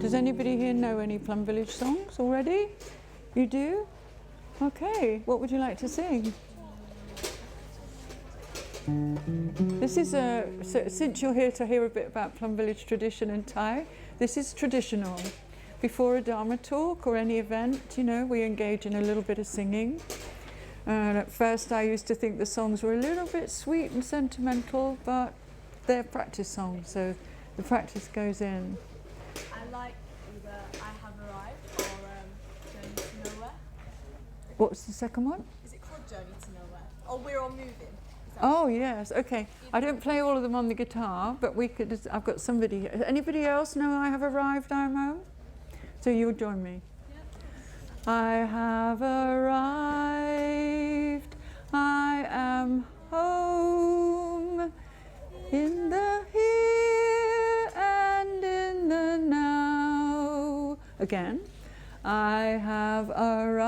Does anybody here know any Plum Village songs already? You do? Okay, what would you like to sing? This is since you're here to hear a bit about Plum Village tradition and Thay, this is traditional. Before a Dharma talk or any event, you know, we engage in a little bit of singing. And at first I used to think the songs were a little bit sweet and sentimental, but they're practice songs, so the practice goes in. I like either I Have Arrived or Journey to Nowhere. What's the second one? Is it called Journey to Nowhere? Or We're All Moving? Oh yes, okay. I don't play all of them on the guitar, but we could. I've got somebody. Anybody else know I Have Arrived, I'm home? So you would join me. Yep. I have arrived. I am home in the here and in the now. Again. I have arrived.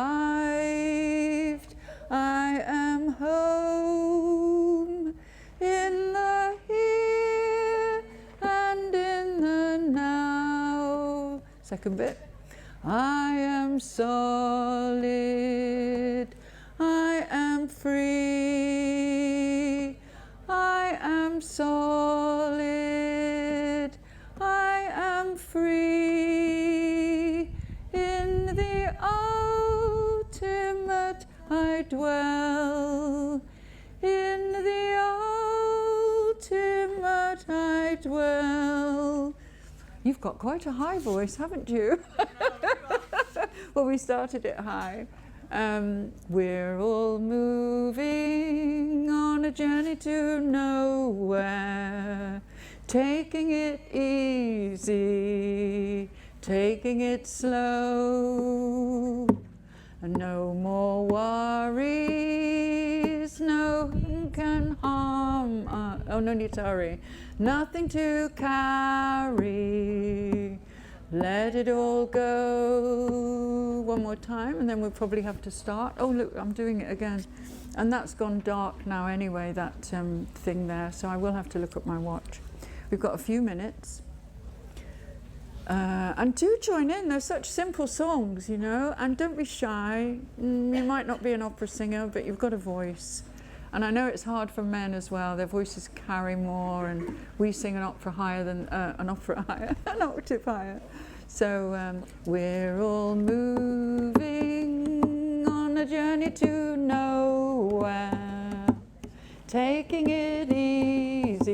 I am home in the here and in the now. Second bit. I am solid. I am free. I am solid. I am free. In the ultimate I dwell. In the ultimate I dwell. You've got quite a high voice, haven't you? Well, we started it high. We're all moving on a journey to nowhere, taking it easy, taking it slow. No more worries, no one can harm us. Oh, no need to hurry. Nothing to carry. Let it all go. One more time, and then we'll probably have to start. Oh, look, I'm doing it again. And that's gone dark now anyway, that thing there, so I will have to look at my watch. We've got a few minutes. And do join in, they're such simple songs, you know, and don't be shy. You might not be an opera singer, but you've got a voice. And I know it's hard for men as well, their voices carry more, and we sing an octave higher than an octave higher. So we're all moving on a journey to nowhere, taking it easy,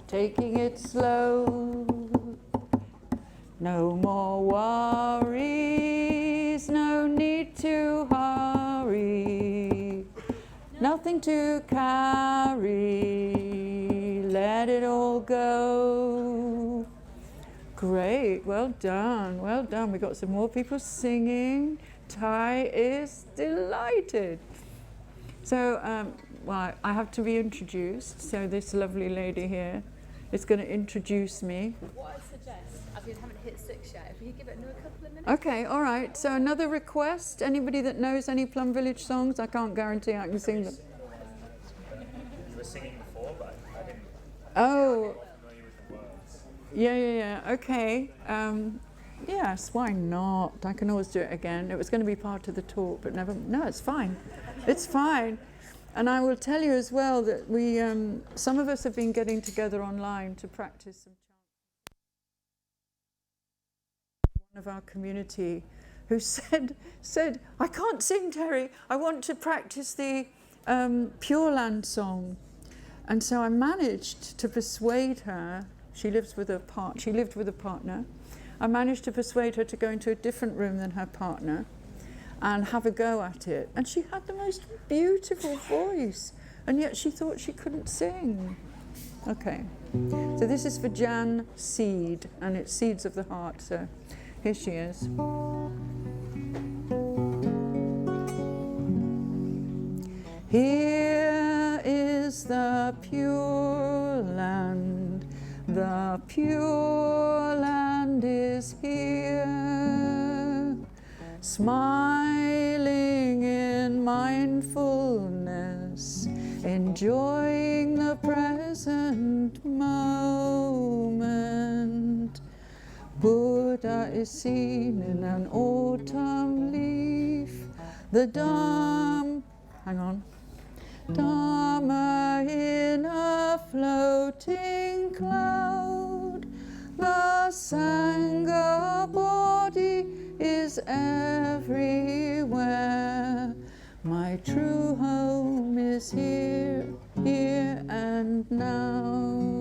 taking it slow. No more worries, no need to hurry, nothing to carry, let it all go. Great, well done, well done. We've got some more people singing. Thay is delighted. So, well, I have to be introduced. So this lovely lady here is going to introduce me. What I suggest, as we haven't hit 6 yet, if we could give it another couple of minutes. Okay, all right. So another request. Anybody that knows any Plum Village songs? I can't guarantee I can sing them. You were singing before, but I didn't. Oh. Familiar with the words. Yeah. Okay. Yes, why not? I can always do it again. It was going to be part of the talk, but never. No, it's fine. It's fine. And I will tell you as well that we, some of us have been getting together online to practice some chanting. One of our community who said, I can't sing, Teri. I want to practice the Pure Land song. And so I managed to persuade her. She lived with a partner. I managed to persuade her to go into a different room than her partner and have a go at it. And she had the most beautiful voice, and yet she thought she couldn't sing. Okay, so this is for Jan Seed, and it's Seeds of the Heart, so here she is. Here is the pure land, the pure land is here, smiling in mindfulness, enjoying the present moment. Buddha is seen in an autumn leaf, the Dharma in a floating cloud, the Sangha body is everywhere. My true home is here, here and now.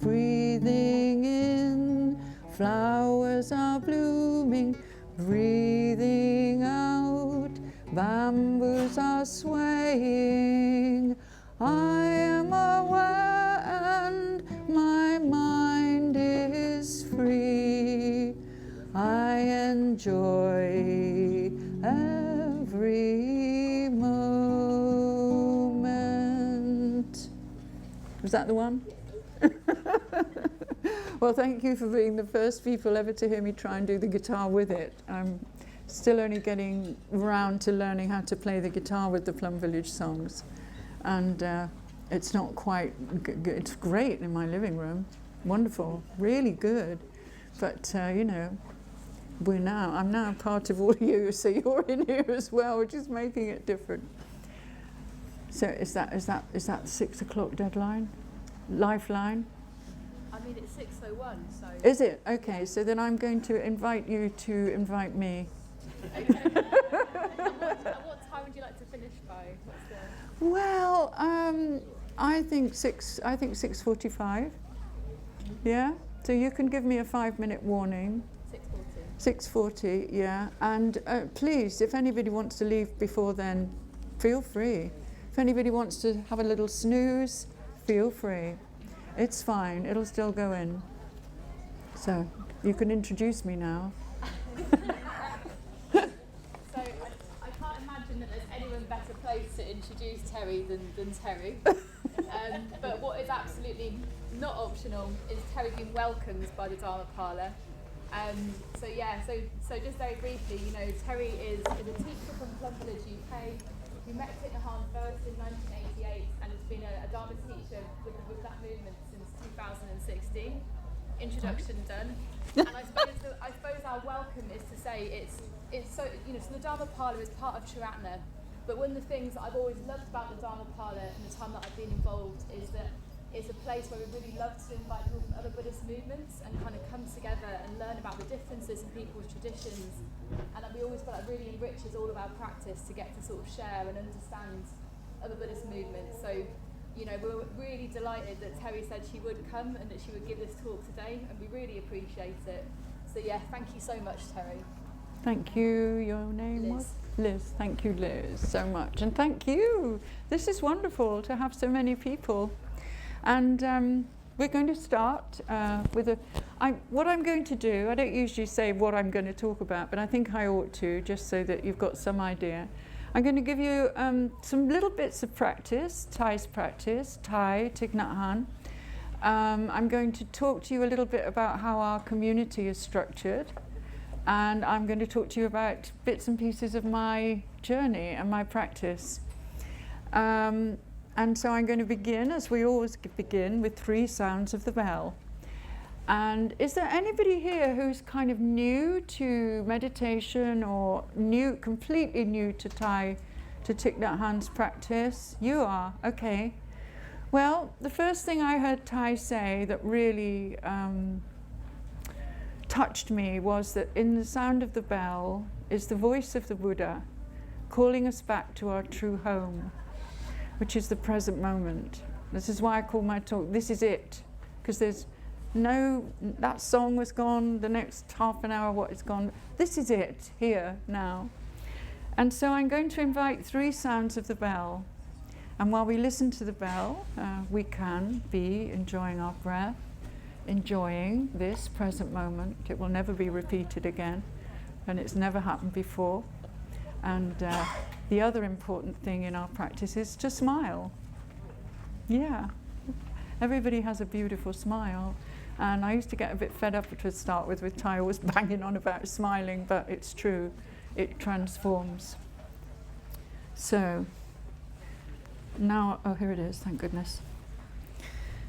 Breathing in, flowers are blooming. Breathing out, bamboos are swaying. I am aware and my mind is free. I enjoy every moment. Was that the one? Well, thank you for being the first people ever to hear me try and do the guitar with it. I'm still only getting around to learning how to play the guitar with the Plum Village songs. And it's not quite it's great in my living room. Wonderful, really good. But, you know, I'm now part of all you, so you're in here as well, which is making it different. So is that 6 o'clock deadline? Lifeline? I mean, it's 6:01, so... Is it? Okay, so then I'm going to invite you to invite me. Okay. And what time would you like to finish by? What's the... Well, I think 6:45. Yeah? So you can give me a 5-minute warning. 6:40, yeah. And please, if anybody wants to leave before then, feel free. If anybody wants to have a little snooze, feel free. It's fine, it'll still go in. So, you can introduce me now. So, I can't imagine that there's anyone better placed to introduce Teri than Teri. But what is absolutely not optional is Teri being welcomed by the Dharma Parlour. So just very briefly, you know, Teri is a teacher from Plum Village, UK. We met Thich Nhat Hanh first in 1988 and has been a Dharma teacher with that movement since 2016. Introduction done. And I suppose our welcome is to say it's so, you know, so the Dharma Parlour is part of Charatna. But one of the things that I've always loved about the Dharma Parlour and the time that I've been involved is that it's a place where we really love to invite people from other Buddhist movements and kind of come together and learn about the differences in people's traditions. And that we always feel that really enriches all of our practice to get to sort of share and understand other Buddhist movements. So, you know, we're really delighted that Teri said she would come and that she would give this talk today, and we really appreciate it. So yeah, thank you so much, Teri. Thank you. Your name was? Liz. Thank you, Liz, so much. And thank you. This is wonderful to have so many people. And we're going to start with what I'm going to do. I don't usually say what I'm going to talk about, but I think I ought to, just so that you've got some idea. I'm going to give you some little bits of practice, Thay's practice, Thay, Thich Nhat Hanh. I'm going to talk to you a little bit about how our community is structured. And I'm going to talk to you about bits and pieces of my journey and my practice. And so I'm going to begin, as we always begin, with 3 sounds of the bell. And is there anybody here who's kind of new to meditation or completely new to Thay, to Thich Nhat Hanh's practice? You are, okay. Well, the first thing I heard Thay say that really touched me was that in the sound of the bell is the voice of the Buddha calling us back to our true home, which is the present moment. This is why I call my talk, This Is It, because there's that song was gone, the next half an hour, what is gone. This is it, here, now. And so I'm going to invite 3 sounds of the bell. And while we listen to the bell, we can be enjoying our breath, enjoying this present moment. It will never be repeated again, and it's never happened before. And the other important thing in our practice is to smile. Yeah, everybody has a beautiful smile. And I used to get a bit fed up to start with Thay always banging on about smiling, but it's true, it transforms. So, now, oh, here it is, thank goodness.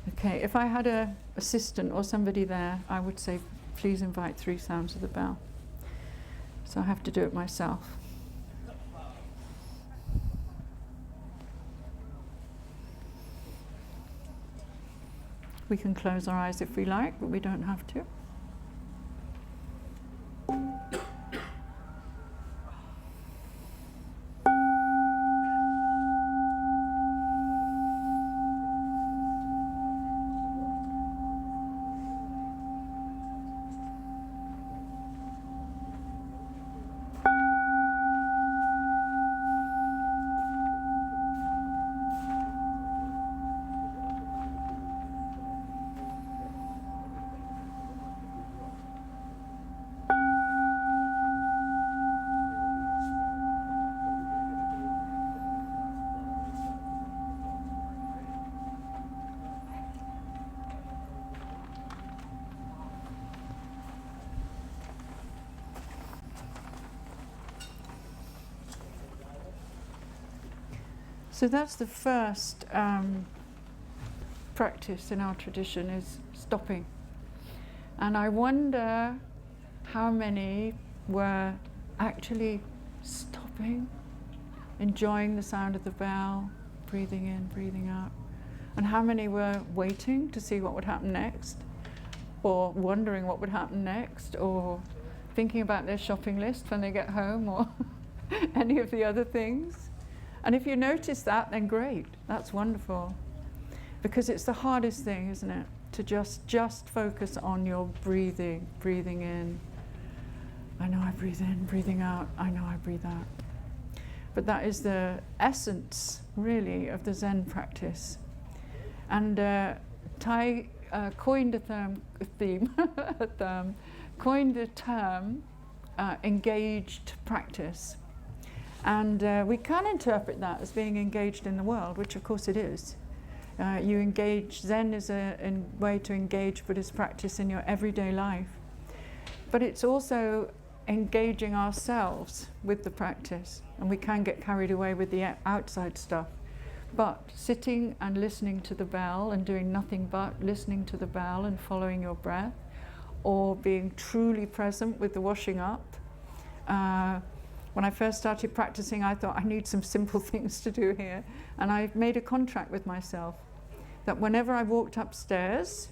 Okay, if I had an assistant or somebody there, I would say, please invite 3 sounds of the bell. So I have to do it myself. We can close our eyes if we like, but we don't have to. So that's the first practice in our tradition, is stopping. And I wonder how many were actually stopping, enjoying the sound of the bell, breathing in, breathing out, and how many were waiting to see what would happen next, or wondering what would happen next, or thinking about their shopping list when they get home, or any of the other things. And if you notice that, then great, that's wonderful. Because it's the hardest thing, isn't it? To just focus on your breathing, breathing in. I know I breathe in, breathing out, I know I breathe out. But that is the essence, really, of the Zen practice. And Thay coined coined the term engaged practice. And we can interpret that as being engaged in the world, which of course it is. You engage, Zen is a way to engage Buddhist practice in your everyday life. But it's also engaging ourselves with the practice. And we can get carried away with the outside stuff. But sitting and listening to the bell and doing nothing but listening to the bell and following your breath, or being truly present with the washing up. When I first started practicing, I thought I need some simple things to do here. And I made a contract with myself that whenever I walked upstairs,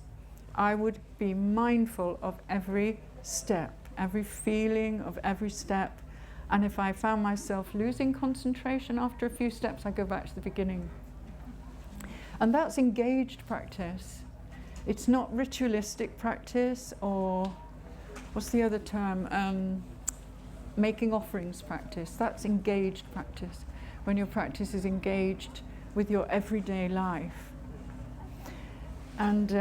I would be mindful of every step, every feeling of every step. And if I found myself losing concentration after a few steps, I go back to the beginning. And that's engaged practice. It's not ritualistic practice, or what's the other term? Making offerings practice. That's engaged practice. When your practice is engaged with your everyday life. And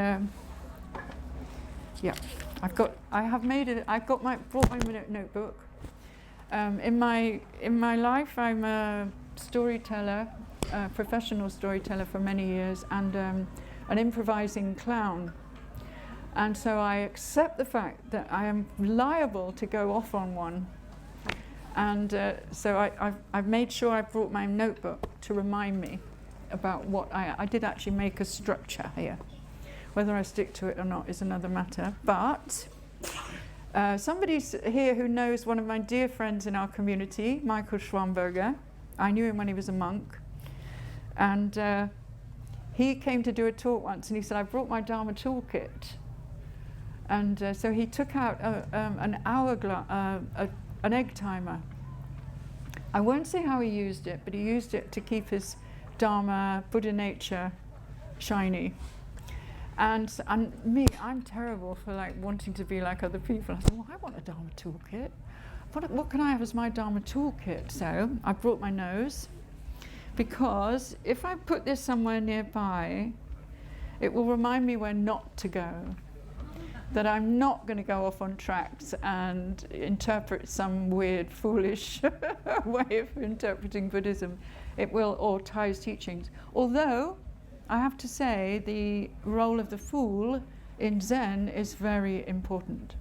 yeah, I've got my notebook. In my life, I'm a storyteller, a professional storyteller for many years, and an improvising clown. And so I accept the fact that I am liable to go off on one. And so I've made sure I brought my notebook to remind me about what I did actually make a structure here. Whether I stick to it or not is another matter. But somebody's here who knows one of my dear friends in our community, Michael Schwamberger. I knew him when he was a monk. And he came to do a talk once, and he said, I brought my Dharma toolkit. And so he took out an egg timer. I won't say how he used it, but he used it to keep his Dharma, Buddha nature, shiny. And me, I'm terrible for like wanting to be like other people. I said, well, I want a Dharma toolkit. What can I have as my Dharma toolkit? So I brought my nose, because if I put this somewhere nearby, it will remind me where not to go. That I'm not going to go off on tracks and interpret some weird, foolish way of interpreting Buddhism. It will, or Thay's teachings. Although, I have to say, the role of the fool in Zen is very important.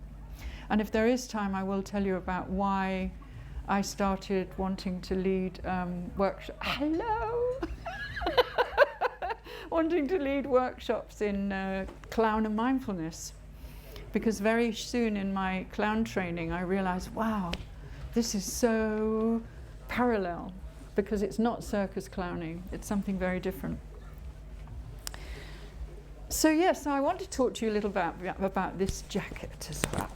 And if there is time, I will tell you about why I started wanting to lead workshops. Hello! wanting to lead workshops in clown and mindfulness, because very soon in my clown training I realized, wow, this is so parallel, because it's not circus clowning, it's something very different. So yes, I want to talk to you a little about this jacket as well.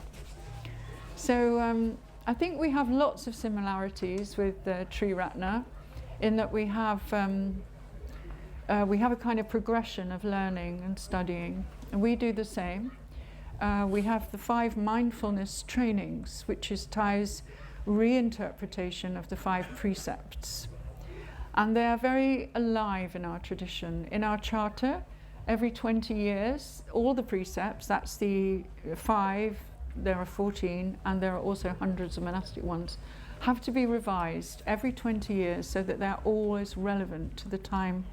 So I think we have lots of similarities with Tri Ratna, in that we have a kind of progression of learning and studying, and we do the same. We have the 5 mindfulness trainings, which is Thay's reinterpretation of the 5 precepts. And they are very alive in our tradition. In our charter, every 20 years, all the precepts, that's the 5, there are 14, and there are also hundreds of monastic ones, have to be revised every 20 years so that they're always relevant to the time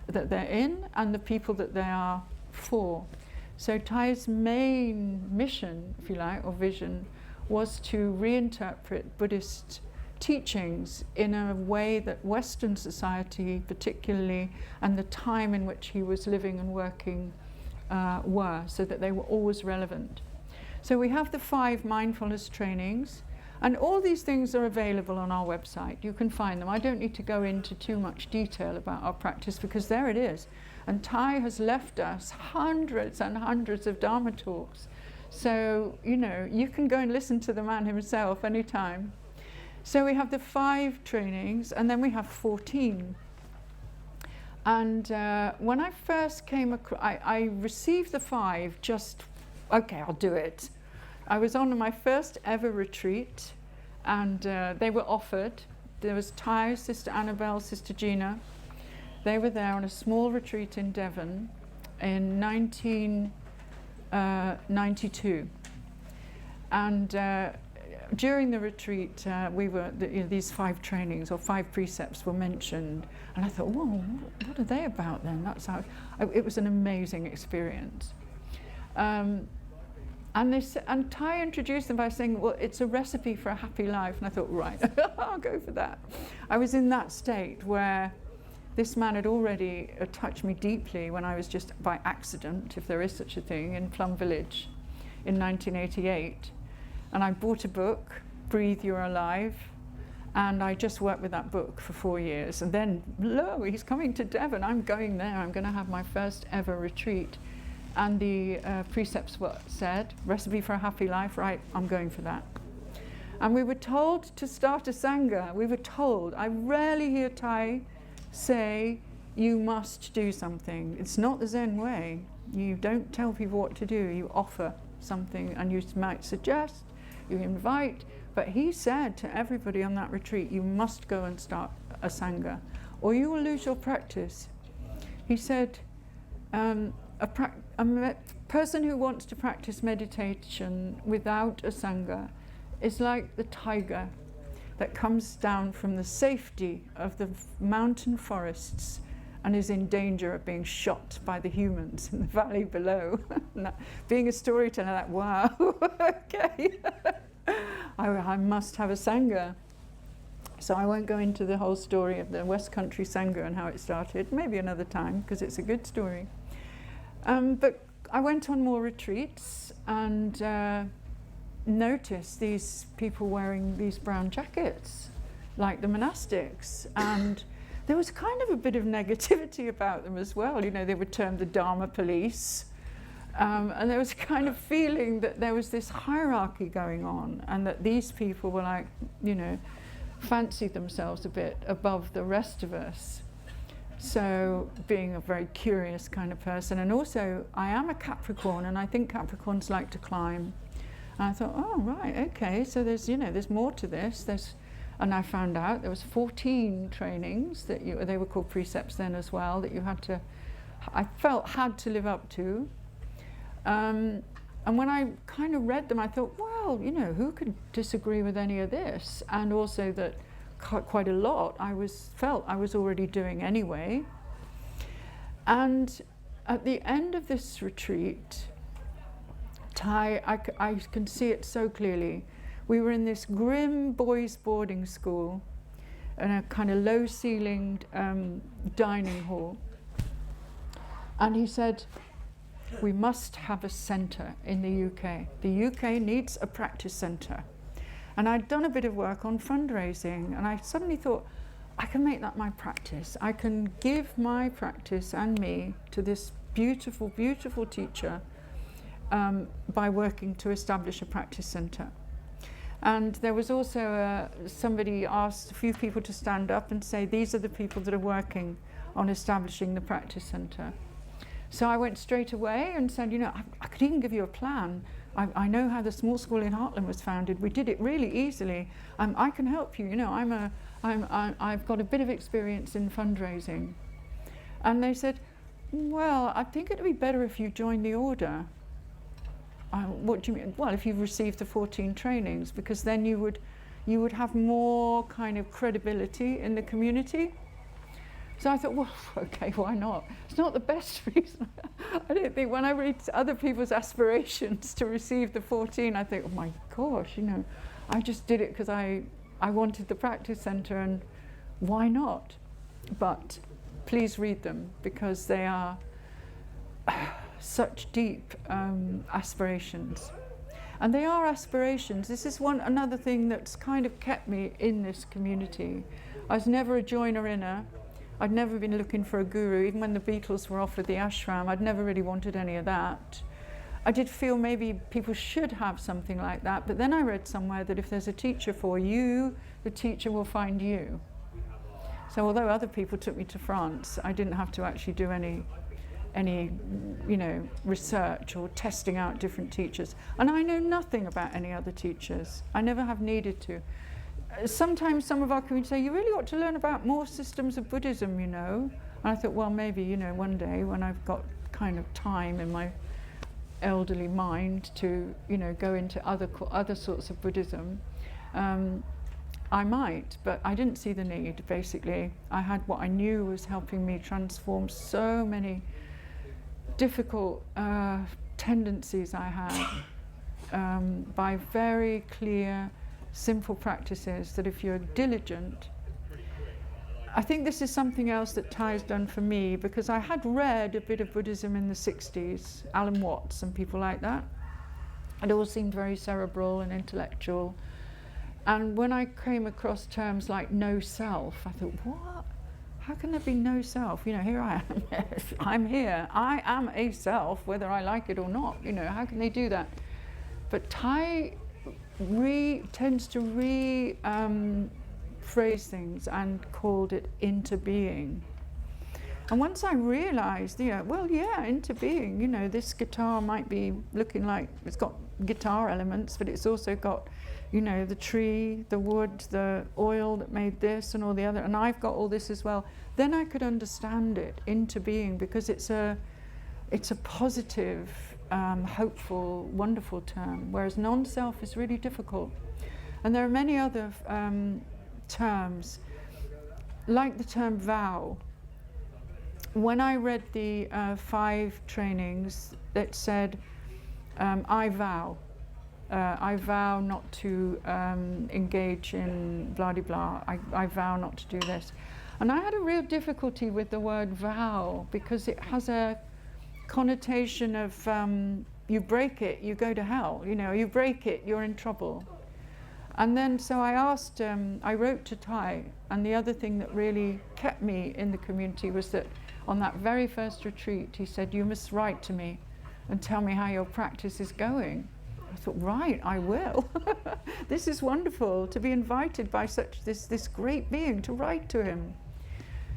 that they're in and the people that they are for. So Thay's main mission, if you like, or vision, was to reinterpret Buddhist teachings in a way that Western society particularly, and the time in which he was living and working, were, so that they were always relevant. So we have the 5 mindfulness trainings, and all these things are available on our website. You can find them. I don't need to go into too much detail about our practice, because there it is. And Thay has left us hundreds and hundreds of Dharma talks. So, you know, you can go and listen to the man himself anytime. So we have the 5 trainings, and then we have 14. And when I first came across, I received the 5 just, okay, I'll do it. I was on my first ever retreat, and they were offered. There was Thay, Sister Annabelle, Sister Gina. They were there on a small retreat in Devon in 1992. And during the retreat, these 5 trainings or 5 precepts were mentioned, and I thought, whoa, what are they about then? That's how it was an amazing experience. And Thay introduced them by saying, well, it's a recipe for a happy life. And I thought, right, I'll go for that. I was in that state where this man had already touched me deeply when I was just by accident, if there is such a thing, in Plum Village in 1988. And I bought a book, Breathe, You're Alive, and I just worked with that book for 4 years. And then, lo, he's coming to Devon. I'm going there. I'm going to have my first ever retreat. And the precepts were said, recipe for a happy life, right, I'm going for that. And we were told to start a Sangha. We were told. I rarely hear Thay say, you must do something. It's not the Zen way. You don't tell people what to do. You offer something, and you might suggest, you invite. But he said to everybody on that retreat, you must go and start a Sangha, or you will lose your practice. He said, a person who wants to practice meditation without a Sangha is like the tiger that comes down from the safety of the mountain forests and is in danger of being shot by the humans in the valley below. Being a storyteller, like, wow, okay. I must have a Sangha. So I won't go into the whole story of the West Country Sangha and how it started, maybe another time, because it's a good story. But I went on more retreats and noticed these people wearing these brown jackets, like the monastics. And there was kind of a bit of negativity about them as well. You know, they were termed the Dharma police. And there was a kind of feeling that there was this hierarchy going on, and that these people were like, you know, fancied themselves a bit above the rest of us. So being a very curious kind of person, and also I am a Capricorn, and I think Capricorns like to climb. And I thought, oh right, okay, so there's, you know, there's more to this. And I found out there was 14 trainings that they were called precepts then as well, that you had to, I felt, had to live up to. And when I kind of read them, I thought, well, you know, who could disagree with any of this? And also that quite a lot felt I was already doing anyway. And at the end of this retreat, Thay, I can see it so clearly. We were in this grim boys' boarding school in a kind of low-ceilinged dining hall. And he said, we must have a centre in the UK. The UK needs a practice centre. And I'd done a bit of work on fundraising, and I suddenly thought, I can make that my practice. I can give my practice and me to this beautiful, beautiful teacher by working to establish a practice centre. And there was also somebody asked a few people to stand up and say, these are the people that are working on establishing the practice centre. So I went straight away and said, you know, I could even give you a plan. I know how the small school in Heartland was founded. We did it really easily. I can help you. You know, I've got a bit of experience in fundraising. And they said, well, I think it'd be better if you join the order. What do you mean? Well, if you've received the 14 trainings, because then you would have more kind of credibility in the community. So I thought, well, okay, why not? It's not the best reason. I don't think when I read other people's aspirations to receive the 14, I think, oh my gosh, you know, I just did it because I wanted the practice centre, and why not? But please read them, because they are such deep aspirations. And they are aspirations. This is another thing that's kind of kept me in this community. I was never a joiner-inner. I'd never been looking for a guru. Even when the Beatles were offered the ashram, I'd never really wanted any of that. I did feel maybe people should have something like that, but then I read somewhere that if there's a teacher for you, the teacher will find you. So although other people took me to France, I didn't have to actually do any you know, research or testing out different teachers. And I know nothing about any other teachers. I never have needed to. Sometimes some of our community say, you really ought to learn about more systems of Buddhism, you know. And I thought, well, maybe, you know, one day when I've got kind of time in my elderly mind to, you know, go into other sorts of Buddhism, I might, but I didn't see the need, basically. I had what I knew was helping me transform so many difficult tendencies I had by very clear, simple practices that if you're diligent. I think this is something else that Thay's done for me, because I had read a bit of Buddhism in the 60s, Alan Watts and people like that. It all seemed very cerebral and intellectual. And when I came across terms like no self, I thought, what? How can there be no self? You know, here I am, I'm here, I am a self, whether I like it or not. You know, how can they do that? But Thay tends to phrase things and called it into being. And once I realized, you know, well, yeah, into being, you know, this guitar might be looking like it's got guitar elements, but it's also got, you know, the tree, the wood, the oil that made this and all the other, and I've got all this as well. Then I could understand it, into being, because it's a positive, hopeful, wonderful term, whereas non-self is really difficult. And there are many other terms, like the term vow. When I read the 5 trainings, it said, I vow not to engage in blah-de-blah. I vow not to do this. And I had a real difficulty with the word vow, because it has a connotation of you break it, you go to hell. You know, you break it, you're in trouble. And then so I asked, I wrote to Thay, and the other thing that really kept me in the community was that on that very first retreat, he said, you must write to me and tell me how your practice is going. I thought, right, I will. This is wonderful to be invited by such this great being to write to him.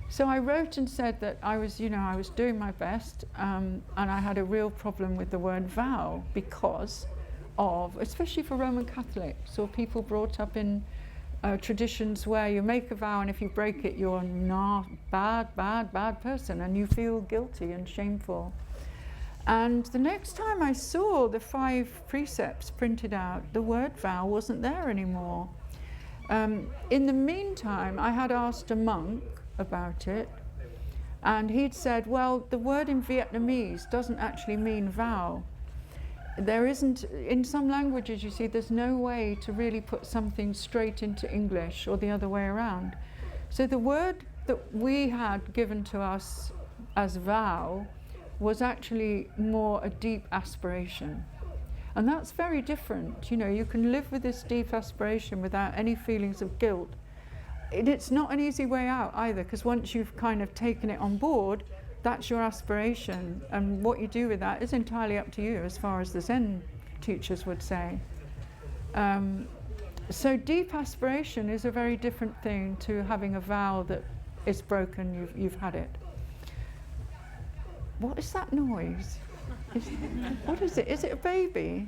So I wrote and said that I was doing my best, and I had a real problem with the word vow because of, especially for Roman Catholics or people brought up in traditions where you make a vow and if you break it, you're not bad person, and you feel guilty and shameful. And the next time I saw the 5 precepts printed out, the word vow wasn't there anymore. In the meantime, I had asked a monk about it, and he'd said, well, the word in Vietnamese doesn't actually mean vow. There isn't, in some languages, you see, there's no way to really put something straight into English or the other way around. So the word that we had given to us as vow was actually more a deep aspiration. And that's very different. You know, you can live with this deep aspiration without any feelings of guilt. It's not an easy way out either, because once you've kind of taken it on board, that's your aspiration. And what you do with that is entirely up to you, as far as the Zen teachers would say. So deep aspiration is a very different thing to having a vow that is broken, you've had it. What is that noise? What is it? Is it a baby?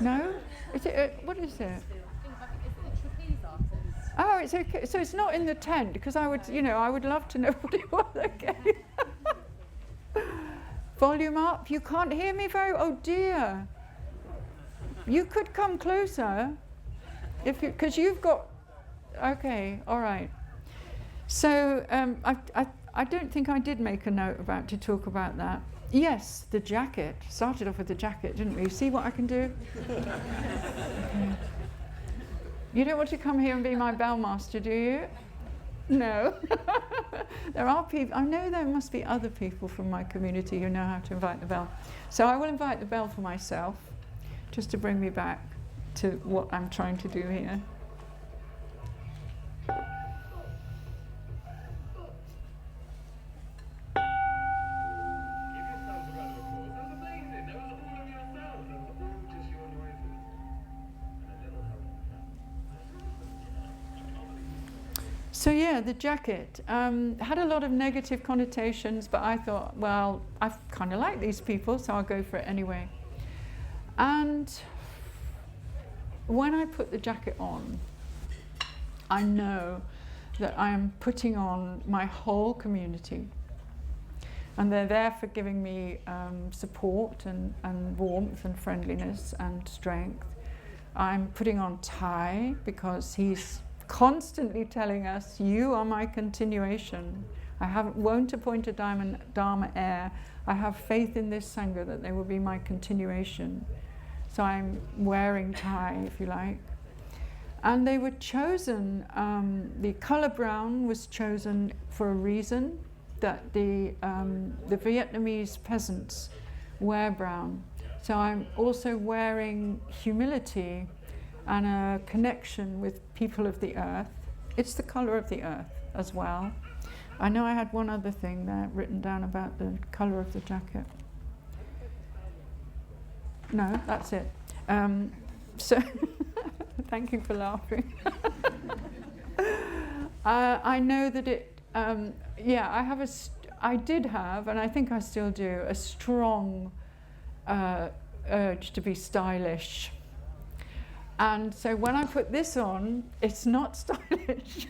No? Is it what is it? Oh, it's okay. So it's not in the tent, because I would love to know what it was. Okay. Volume up. You can't hear me very. Oh dear. You could come closer, because you've got. Okay. All right. So I don't think I did make a note to talk about that. Yes, the jacket. Started off with the jacket, didn't we? See what I can do? Okay. You don't want to come here and be my bell master, do you? No. There are people, I know there must be other people from my community who know how to invite the bell. So I will invite the bell for myself, just to bring me back to what I'm trying to do here. So yeah, the jacket had a lot of negative connotations, but I thought, well, I kind of like these people, so I'll go for it anyway. And when I put the jacket on, I know that I am putting on my whole community. And they're there for giving me support and warmth and friendliness and strength. I'm putting on Thay, because he's constantly telling us, you are my continuation. Won't appoint a Dharma heir. I have faith in this Sangha that they will be my continuation. So I'm wearing Thay, if you like. And they were chosen, the colour brown was chosen for a reason, that the Vietnamese peasants wear brown. So I'm also wearing humility and a connection with people of the earth. It's the colour of the earth as well. I know I had one other thing there written down about the colour of the jacket. No, that's it. So, thank you for laughing. I know that it, I did have, and I think I still do, a strong urge to be stylish. And so when I put this on, it's not stylish.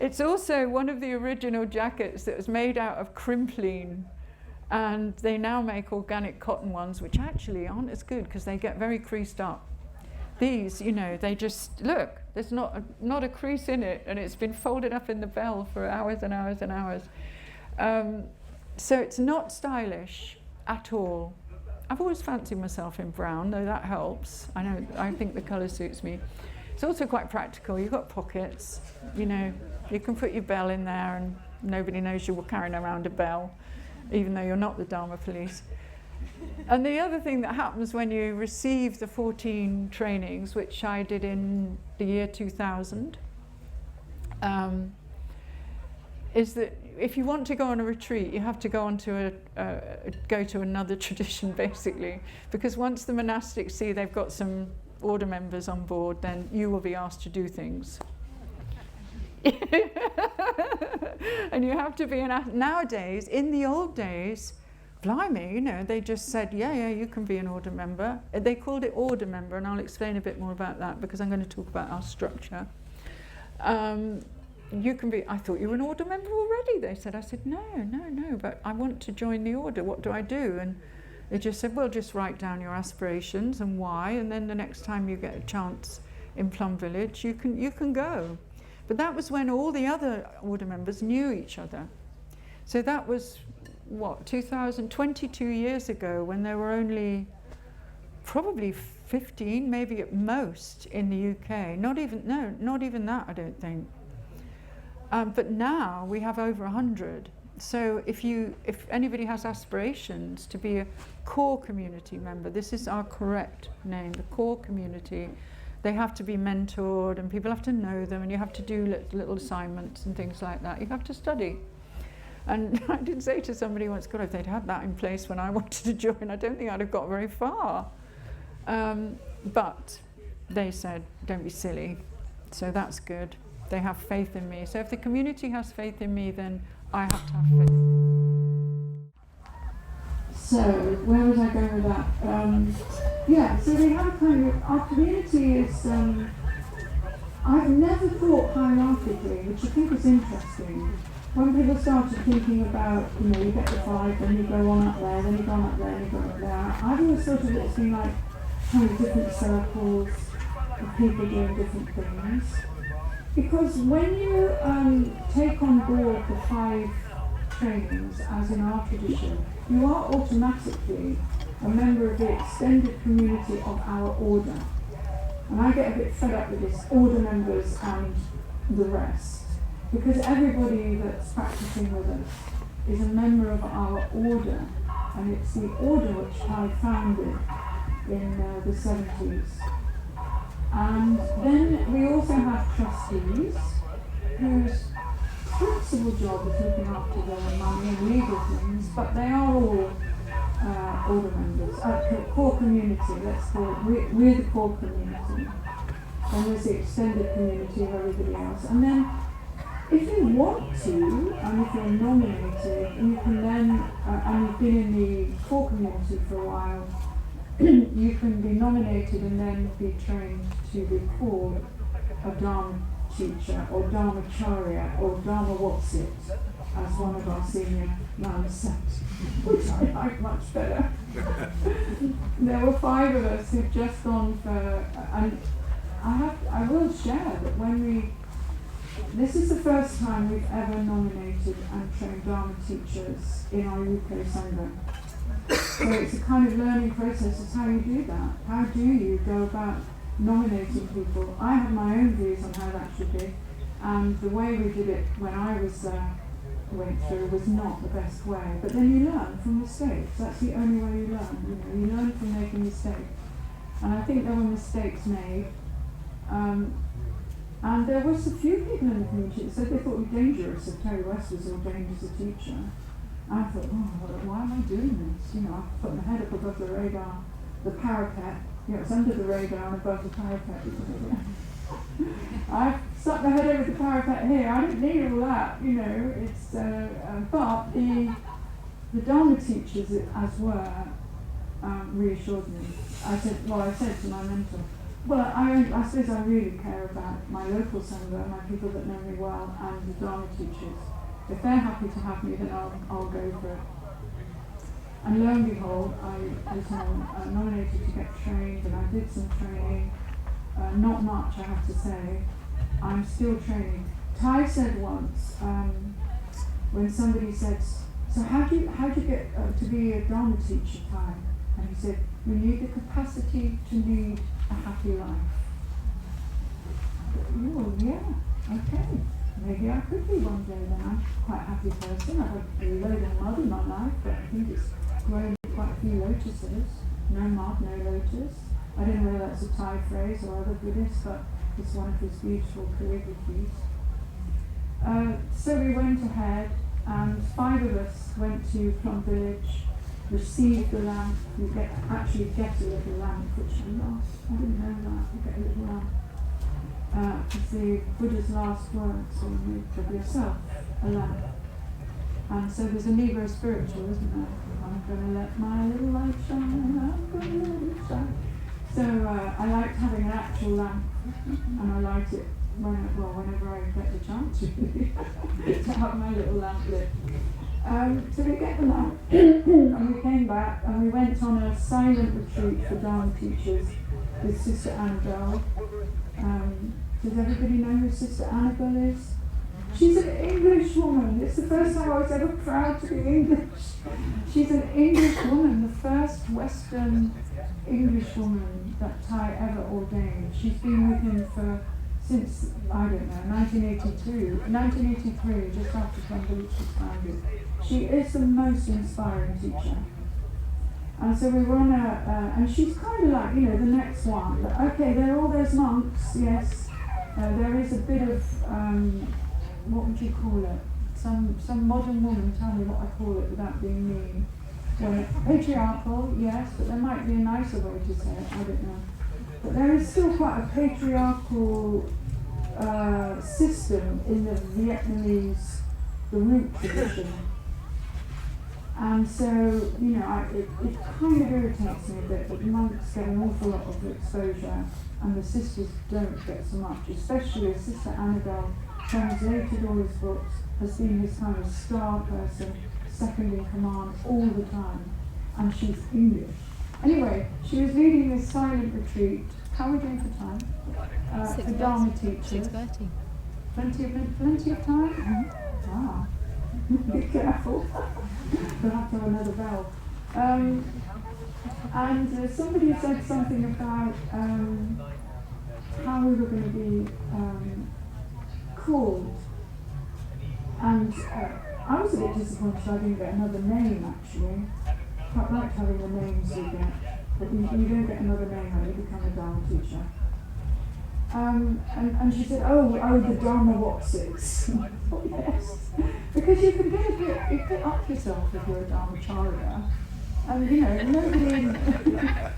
It's also one of the original jackets that was made out of crimpline. And they now make organic cotton ones, which actually aren't as good because they get very creased up. These, they just, look, there's not a crease in it, and it's been folded up in the bell for hours and hours and hours. So it's not stylish at all. I've always fancied myself in brown, though that helps. I think the colour suits me. It's also quite practical. You've got pockets, you can put your bell in there and nobody knows you were carrying around a bell, even though you're not the Dharma police. And the other thing that happens when you receive the 14 trainings, which I did in the year 2000, is that if you want to go on a retreat, you have to go to another tradition, basically, because once the monastics see they've got some order members on board, then you will be asked to do things. And you have to be nowadays. In the old days, blimey, they just said, yeah, you can be an order member. They called it order member, and I'll explain a bit more about that because I'm going to talk about our structure. You can be, I thought you were an order member already, they said. I said, no, but I want to join the order. What do I do? And they just said, well, just write down your aspirations and why, and then the next time you get a chance in Plum Village, you can go. But that was when all the other order members knew each other. So that was, 22 years ago, when there were only probably 15, maybe at most, in the UK. Not even that, I don't think. But now we have over 100 So if anybody has aspirations to be a core community member, this is our correct name, the core community. They have to be mentored, and people have to know them, and you have to do little assignments and things like that. You have to study. And I did say to somebody once, God, if they'd had that in place when I wanted to join, I don't think I'd have got very far. But they said, don't be silly. So that's good. They have faith in me. So if the community has faith in me, then I have to have faith. So, where was I going with that? So we have a kind of, our community is, I've never thought hierarchically, which I think is interesting. When people started thinking about, you get the 5, then you go on up there, then you go on up there, and you go up there, I've always thought of it as being like kind of different circles of people doing different things. Because when you take on board the 5 trainings, as in our tradition, you are automatically a member of the extended community of our order. And I get a bit fed up with this, order members and the rest. Because everybody that's practicing with us is a member of our order. And it's the order which I founded in the 70s. And then we also have trustees whose principal job is looking after their money and legal things, but they are all order members, core community, let's call it. We're the core community. And there's the extended community of everybody else. And then if you want to, and if you're nominated, you can then, and you've been in the core community for a while, you can be nominated and then be trained to be called a Dharma teacher or Dharmacharya or Dharma what's it, as one of our senior nuns said, which I like much better. There were 5 of us who've just gone for, and I will share that this is the first time we've ever nominated and trained Dharma teachers in our UK Sangha. So it's a kind of learning process. It's how you do that. How do you go about nominating people? I have my own views on how that should be, and the way we did it when I went through was not the best way. But then you learn from mistakes. That's the only way you learn. You learn from making mistakes. And I think there were mistakes made. And there was a few people in the community that said they thought it was dangerous if Teri West was ordained as a teacher. I thought, why am I doing this? I put my head up above the radar, the parapet. It's under the radar and above the parapet. I stuck my head over the parapet here. I didn't need all that, It's but the Dharma teachers, as were, reassured me. I said to my mentor, well, I suppose I really care about my local Sangha, my people that know me well, and the Dharma teachers. If they're happy to have me, then I'll go for it. And lo and behold, I was nominated to get trained, and I did some training. Not much, I have to say. I'm still training. Thay said once, when somebody said, so how do you get to be a Dharma teacher, Thay? And he said, you need the capacity to lead a happy life. I thought, oh, yeah, okay. Maybe I could be one day then. I'm quite a happy person. I've had a load of mud in my life, but I think it's grown quite a few lotuses. No mud, no lotus. I don't know whether that's a Thai phrase or other Buddhist, but it's one of his beautiful calligraphies. So we went ahead, and 5 of us went to Plum Village, received the lamp. You actually get a little lamp, which I lost. I didn't know that. You get a little lamp. It's the Buddha's last words, so you make of yourself a lamp. And so there's a Negro spiritual, isn't there? I'm going to let my little light shine, I'm going to let it shine. So I liked having an actual lamp, and I light it whenever I get the chance to have my little lamp lit. So we get the lamp, and we came back, and we went on a silent retreat for Dharma teachers with Sister Annabelle. Does everybody know who Sister Annabelle is? She's an English woman. It's the first time I was ever proud to be English. She's an English woman, the first Western English woman that Thay ever ordained. She's been with him for since, I don't know, 1983, just after Plum Village was founded. She is the most inspiring teacher. And so we were on and she's kind of like, the next one. But okay, there are all those monks, yes. There is a bit of, what would you call it? Some modern woman, tell me what I call it without being mean. Patriarchal, yes, but there might be a nicer way to say it, I don't know. But there is still quite a patriarchal system in the Vietnamese, the root tradition. And so, it kind of irritates me a bit that the monks get an awful lot of exposure and the sisters don't get so much, especially Sister Annabelle translated all his books, has been his kind of star person, second in command all the time, and she's English. Anyway, she was leading this silent retreat. How are we doing for time? For Dharma teachers. 6:30. Plenty of time? Mm-hmm. Wow. Be careful. We'll have to have another bell. And somebody said something about how we were going to be called. And I was a bit disappointed I didn't get another name, actually. Quite liked having the names you get, but you don't get another name when you become a Dharma teacher. And she said, oh, the Dharma Watsits. Oh, yes. Because you can get a bit up yourself if you're a Dharmacharya. And,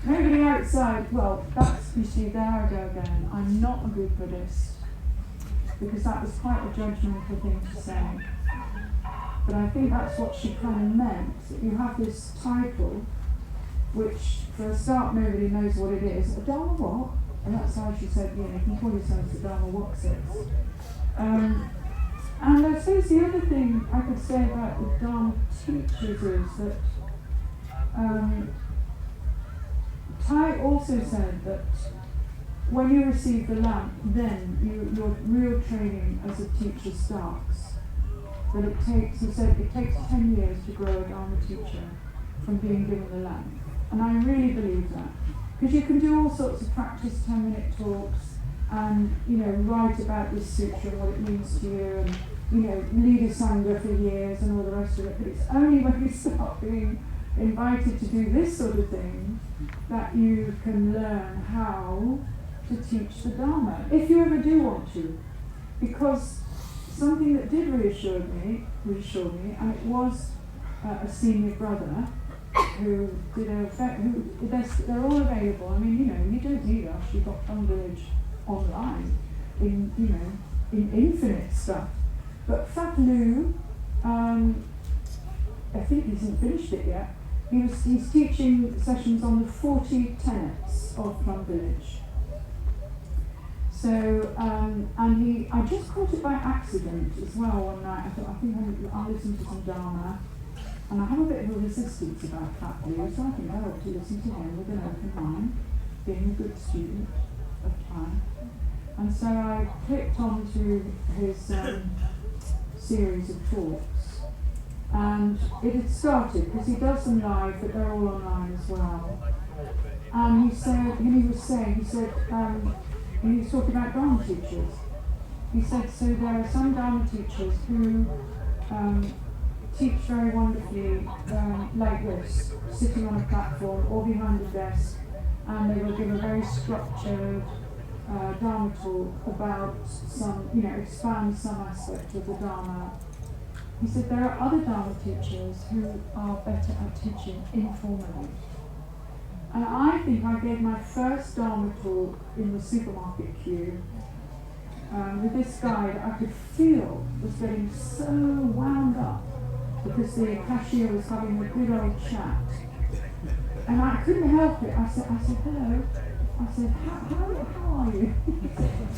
nobody outside, well, that's, you see, there I go again. I'm not a good Buddhist. Because that was quite a judgmental thing to say. But I think that's what she kind of meant, that you have this title, which, for a start, nobody knows what it is. A Dharma what? And that's how she said, you can call yourselves a Dharma Watsits. And I suppose the other thing I could say about the Dharma teachers is that Thay also said that when you receive the lamp, then your real training as a teacher starts. That he said it takes 10 years to grow a Dharma teacher from being given the lamp. And I really believe that. Because you can do all sorts of practice 10-minute talks and, write about this sutra and what it means to you and, lead a sangha for years and all the rest of it. But it's only when you start being invited to do this sort of thing that you can learn how to teach the Dharma, if you ever do want to. Because something that did reassure me, and it was a senior brother who did they're all available. I mean, you don't need us. You've got Plum Village online in infinite stuff. But Fat Lou, I think he hasn't finished it yet. He's teaching sessions on the 40 tenets of Plum Village. So, and I just caught it by accident as well one night. I thought, I think I'll listen to some Dharma. And I have a bit of a resistance about Fat Lou, so I think I ought to listen to him with an open mind, being a good student of time. And so I clicked onto his series of talks. And it had started, because he does them live, but they're all online as well. And he was talking about Dharma teachers. He said, so there are some Dharma teachers who teach very wonderfully like this, sitting on a platform or behind a desk, and they will give a very structured Dharma talk about some, expand some aspect of the Dharma. He said there are other Dharma teachers who are better at teaching informally. And I think I gave my first Dharma talk in the supermarket queue with this guy that I could feel was getting so wound up because the cashier was having a good old chat. And I couldn't help it. I said, hello. I said, how are you?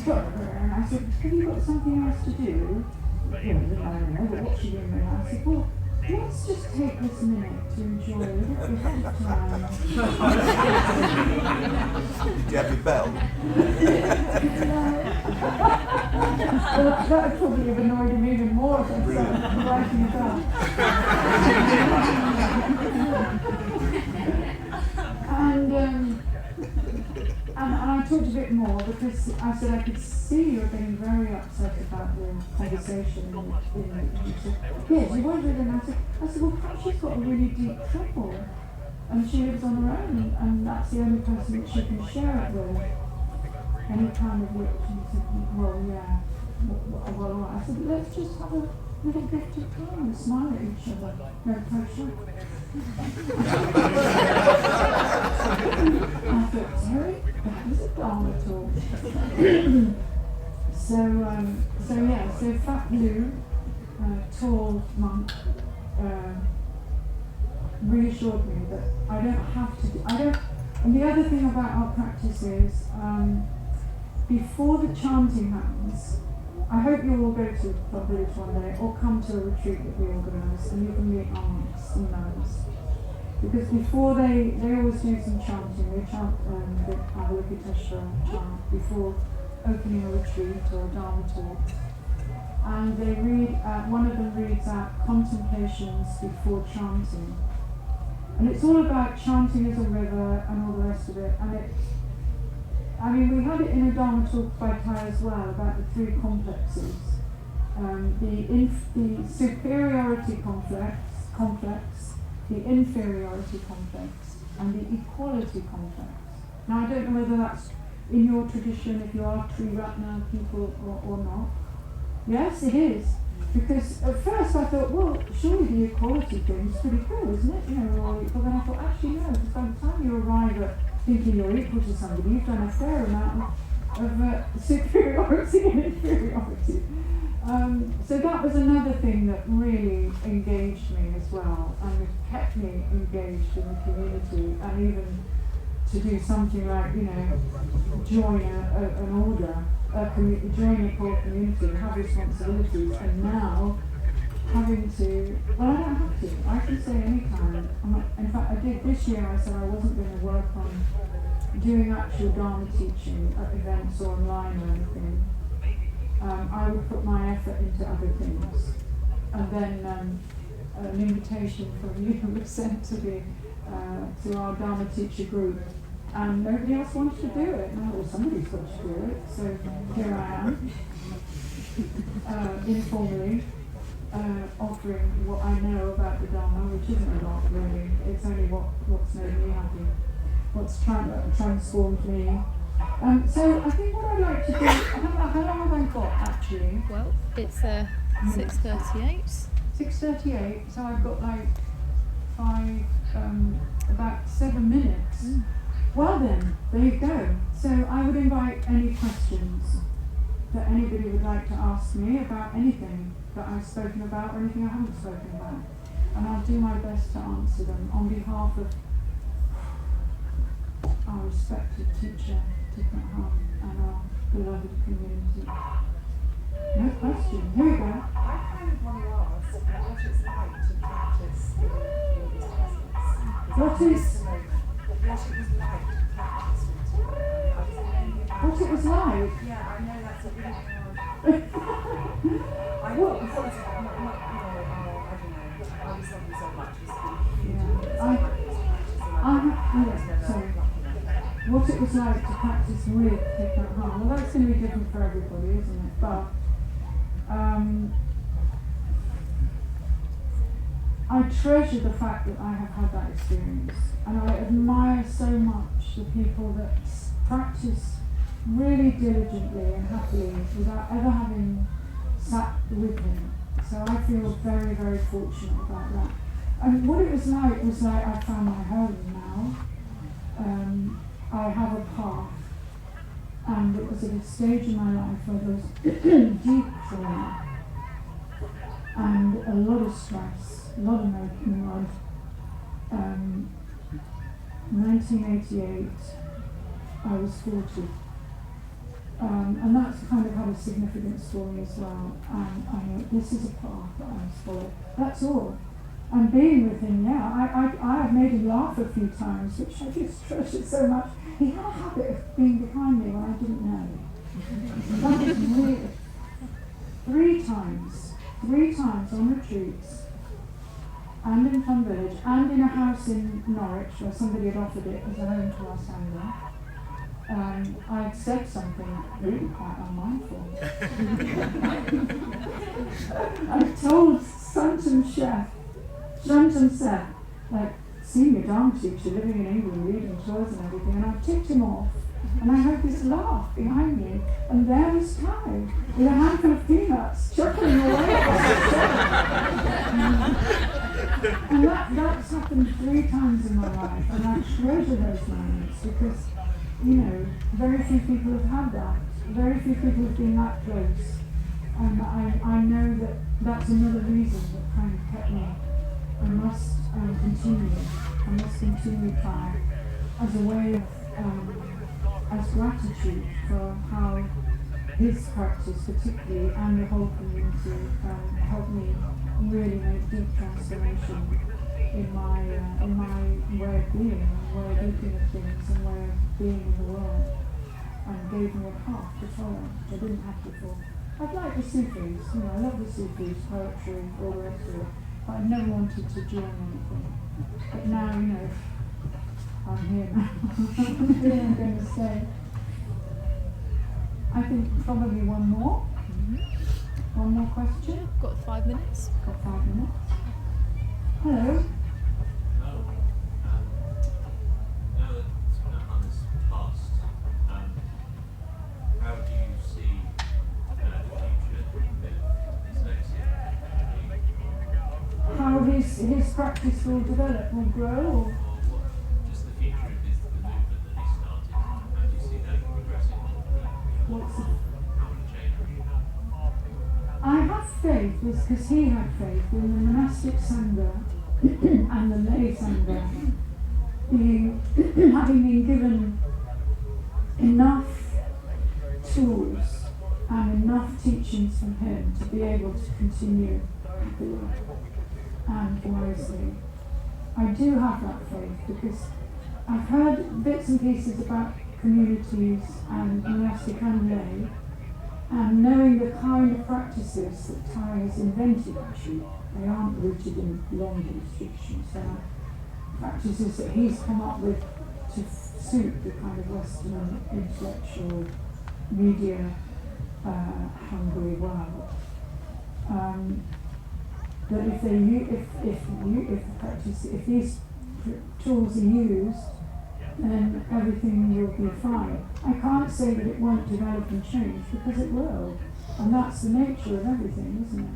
And I said, have you got something else to do? I don't know, but what should you do? I said, well, let's just take this minute to enjoy a little bit of time. Do you have your bell? Well, that would probably have annoyed him even more if I started writing it down. And I talked a bit more because I said I could see you were getting very upset about the conversation. And she said, yes, you wanted it. And I said, well, perhaps she's got a really deep trouble. And she lives on her own, and that's the only person that she can share it with. Any kind of which, and he said, well, yeah. Well, I said, let's just have a little gift of time and smile at each other. No pressure. I thought, Terry, that was a Dharma talk. So Fat Blue, tall monk, reassured me that I don't have to. And the other thing about our practice is, before the chanting happens, I hope you all go to Plum Village one day or come to a retreat that we organise and you can meet our monks and nuns. Because before they always do some chanting, they chant the Avalokiteshvara chant before opening a retreat or a Dharma talk. And they read, one of them reads out Contemplations before chanting. And it's all about chanting as a river and all the rest of it. And we had it in a Dharma talk by Thay as well about the three complexes. The superiority complex, the inferiority complex, and the equality complex. Now I don't know whether that's in your tradition, if you are Triratna people or not. Yes, it is. Because at first I thought, well, surely the equality thing's pretty cool, isn't it? We're all equal. Then I thought, actually no, because by the time you arrive at thinking you're equal to somebody, you've done a fair amount of superiority and inferiority. So that was another thing that really engaged me as well, and it kept me engaged in the community, and even to do something like, join an order, join a core community, have responsibilities, and now having to, well, I don't have to, I can say anytime. In fact, I did this year, I said I wasn't going to work on doing actual Dharma teaching at events or online or anything. I would put my effort into other things. And then an invitation from you was sent to our Dharma teacher group. And nobody else wanted to do it. And I thought, well, somebody's got to do it. So here I am, informally, offering what I know about the Dharma, which isn't a lot really. It's only what's made me happy, what's transformed me. So I think what I'd like to do, how long have I got actually? Well, it's 6:38. 6:38, so I've got about 7 minutes. Mm. Well then, there you go. So I would invite any questions that anybody would like to ask me about anything that I've spoken about or anything I haven't spoken about. And I'll do my best to answer them on behalf of our respected teacher, Thich Nhat Hanh, and our beloved community. No question. Here we go. I kind of want to ask what it's like to practice in this presence. What is? What it was like to practice with you. What it was like? Yeah, I know that's a really hard. I thought it was not, I don't know. I was loving so much as Sorry. What it was like to practice with Thich Nhat Hanh. Well, that's going to be different for everybody, isn't it? But I treasure the fact that I have had that experience, and I admire so much the people that practice really diligently and happily without ever having sat with him. So I feel very, very fortunate about that. And what it was like I found my home now. I have a path, and it was at a stage in my life where there was deep trauma and a lot of stress, a lot of making mud. 1988, I was 40. And that's kind of had a significance for me as well. And I know this is a path that I must follow. That's all. And being with him, I have made him laugh a few times, which I just treasure so much. He had a habit of being behind me when I didn't know. That was really 3 times on retreats, and in Plum Village, and in a house in Norwich where somebody had offered it as a home to our Sangha. I'd said something really quite unmindful. I told Chanting Chef, like senior Dharma teacher living in England, leading tours and everything, and I ticked him off. And I heard this laugh behind me, and there was Thay with a handful of peanuts chuckling away across the shelf. And that's happened 3 times in my life, and I treasure those moments because, you know, very few people have had that. Very few people have been that close. And I know that that's another reason that kind of kept me. I must continue. I must continue Thay as a way of as gratitude for how his practice particularly and the whole community helped me really make deep transformation in my way of being, and way of looking at things, and way of being in the world, and gave me a path to follow which I didn't have before. I'd like the Sufis, you know, I love the Sufis, poetry, all the rest of it, but I never wanted to join anything. But now, you know, I'm here now. I'm here, I'm going to stay. I think probably one more. One more question. Got 5 minutes. Got 5 minutes. Hello. Now that Thich Nhat Hanh has passed, how do you see the future of his legacy? How his practice will develop, will grow, or Just the future of the movement that he started. How do you see that progressing? what's the How will it change? I have faith, because he had faith in the monastic sangha and the lay sangha having been given enough tools and enough teachings from him to be able to continue happily and wisely. I do have that faith because I've heard bits and pieces about communities and monastic and lay, and knowing the kind of practices that Thay has invented, actually, they aren't rooted in long restrictions, they are practices that he's come up with to suit the kind of Western intellectual, media hungry world. That if these tools are used, then everything will be fine. I can't say that it won't develop and change, because it will, and that's the nature of everything, isn't it?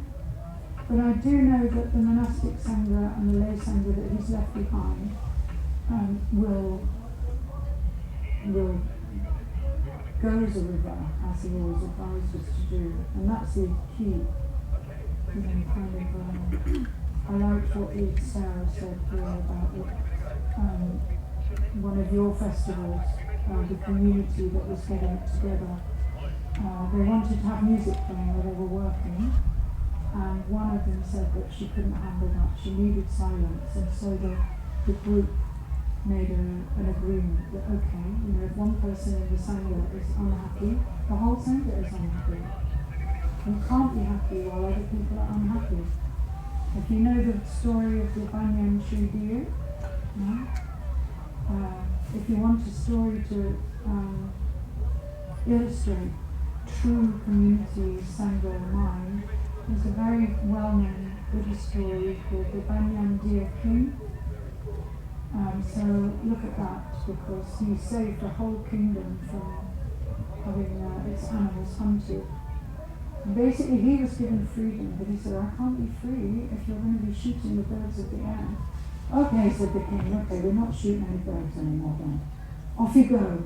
But I do know that the monastic sangha and the lay sangha that he's left behind will go as a river, as he always advised us to do, and that's the key. You know, kind of, I liked what Sarah said here about one of your festivals, the community that was getting it together. They wanted to have music playing where they were working, and one of them said that she couldn't handle that, she needed silence, and so the group made an agreement that, okay, you know, if one person in the sangha is unhappy, the whole sangha is unhappy. You can't be happy while other people are unhappy. If you know the story of the Banyan tree deer, no? If you want a story to illustrate true community sangha mind, there's a very well-known Buddhist story called the Banyan Deer King. So look at that, because he saved the whole kingdom from having its animals hunted. And basically he was given freedom, but he said, I can't be free if you're going to be shooting the birds of the air. Okay, said the king, okay, we're not shooting any birds anymore then. Off you go.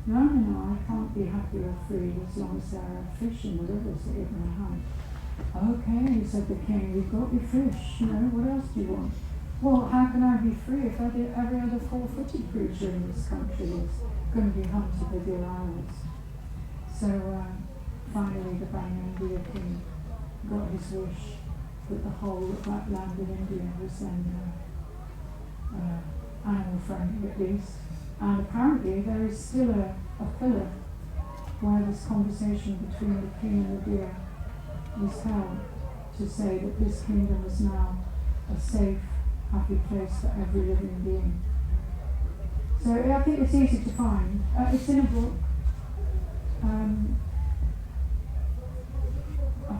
No, I can't be happy or free as long as there are fish in the rivers that you're going to hunt. Okay, said the king, we've got your fish, you know, what else do you want? Well, how can I be free if every other four-footed creature in this country is going to be hunted with your arrows? So finally the Banyan Deer King got his wish that the whole of that land in India was then animal friendly at least. And apparently there is still a pillar where this conversation between the king and the deer was held to say that this kingdom is now a safe, happy place for every living being. So I think it's easy to find. It's in a book. I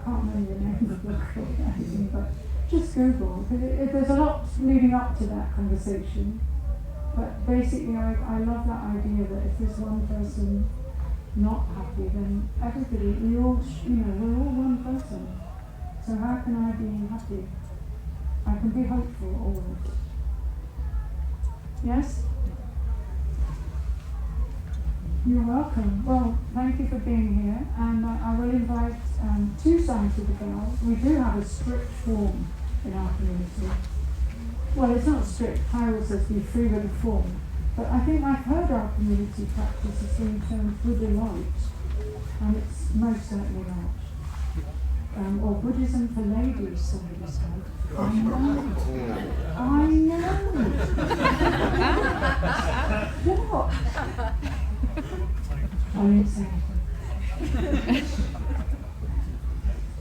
can't remember the name of the book or anything, but just Google. There's a lot leading up to that conversation. But basically, I love that idea that if there's one person not happy, then everybody, we're all one person. So how can I be happy? I can be hopeful always. Yes? You're welcome. Well, thank you for being here, and I will invite 2 signs of the bell. We do have a strict form in our community. Well, it's not strict. Thay says be free with the form. But I think I've heard our community practice is being termed Buddha light, and it's most certainly not. Or Buddhism for ladies, somebody said. I know. I know. What? I didn't say anything.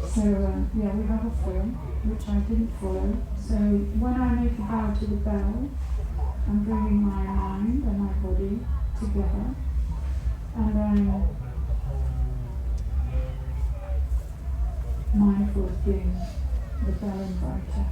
So, yeah, we have a form, which I didn't follow. So, when I make a bow to the bell, I'm bringing my mind and my body together. And then mindful of being the bell inviter.